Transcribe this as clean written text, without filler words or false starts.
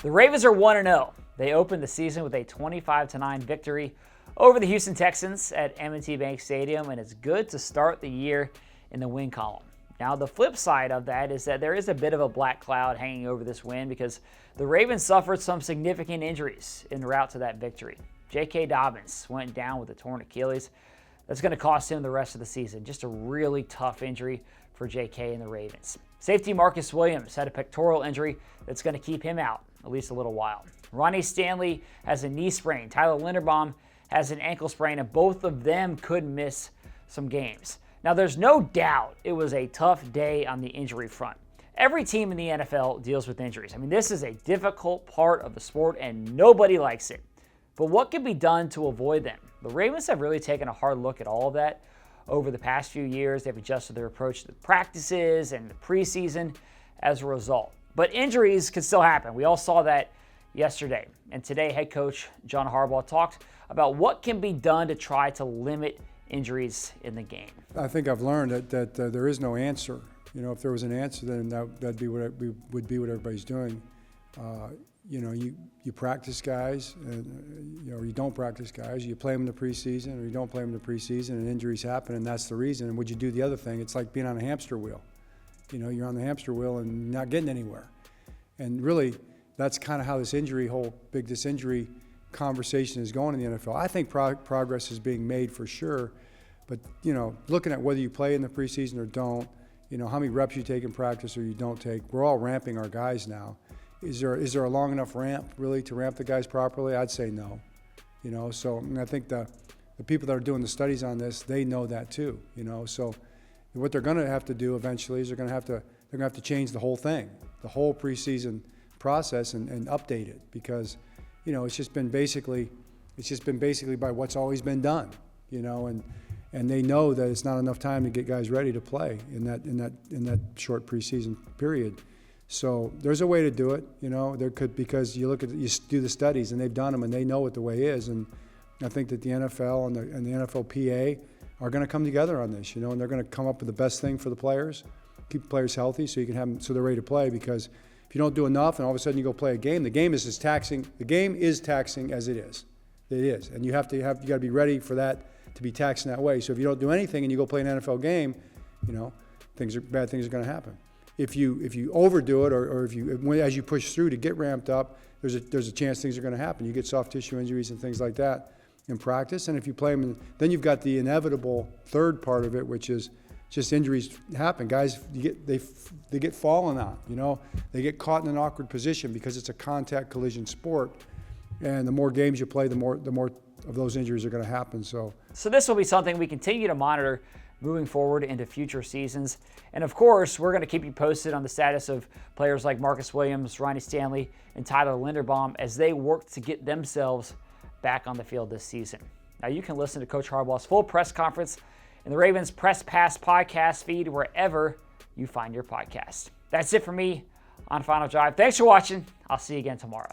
The Ravens are 1-0. They opened the season with a 25-9 victory over the Houston Texans at M&T Bank Stadium, and it's good to start the year in the win column. Now, the flip side of that is that there is a bit of a black cloud hanging over this win because the Ravens suffered some significant injuries en route to that victory. J.K. Dobbins went down with a torn Achilles. That's going to cost him the rest of the season. Just a really tough injury for J.K. and the Ravens. Safety Marcus Williams had a pectoral injury that's going to keep him out at least a little while. Ronnie Stanley has a knee sprain. Tyler Linderbaum has an ankle sprain, and both of them could miss some games. Now, there's no doubt it was a tough day on the injury front. Every team in the NFL deals with injuries. I mean, this is a difficult part of the sport, and nobody likes it. But what can be done to avoid them? The Ravens have really taken a hard look at all of that over the past few years. They've adjusted their approach to the practices and the preseason as a result. But injuries can still happen. We all saw that yesterday. And today, head coach John Harbaugh talked about what can be done to try to limit injuries in the game. I think I've learned that there is no answer. You know, if there was an answer, then that'd be what would be what everybody's doing. You practice guys, or you don't practice guys. You play them in the preseason, or you don't play them in the preseason, and injuries happen, and that's the reason. And would you do the other thing? It's like being on a hamster wheel. You know, you're on the hamster wheel and not getting anywhere. And really, that's kind of how this injury conversation is going in the NFL. I think progress is being made for sure, but looking at whether you play in the preseason or don't, how many reps you take in practice or you don't take. We're all ramping our guys now. Is there a long enough ramp really to ramp the guys properly? I'd say no. So I think the people that are doing the studies on this, they know that too. So what they're going to have to do eventually is they're going to have to change the whole thing, the whole preseason process, and update it, because it's just been basically by what's always been done, and they know that it's not enough time to get guys ready to play in that short preseason period. So there's a way to do it, because you do the studies, and they've done them, and they know what the way is. And I think that the NFL and the NFLPA are going to come together on this, and they're going to come up with the best thing for the players, keep the players healthy so you can have them so they're ready to play. Because if you don't do enough and all of a sudden you go play a game, the game is as taxing. The game is taxing as it is. It is, and you got to be ready for that to be taxing that way. So if you don't do anything and you go play an NFL game, bad things are going to happen. If you overdo it, or as you push through to get ramped up, there's a chance things are going to happen. You get soft tissue injuries and things like that in practice. And if you play them, then you've got the inevitable third part of it, which is just injuries happen. Guys, they get fallen on. They get caught in an awkward position because it's a contact collision sport. And the more games you play, the more of those injuries are going to happen. So this will be something we continue to monitor moving forward into future seasons. And of course, we're going to keep you posted on the status of players like Marcus Williams, Ronnie Stanley, and Tyler Linderbaum as they work to get themselves back on the field this season. Now, you can listen to Coach Harbaugh's full press conference in the Ravens Press Pass podcast feed wherever you find your podcast. That's it for me on Final Drive. Thanks for watching. I'll see you again tomorrow.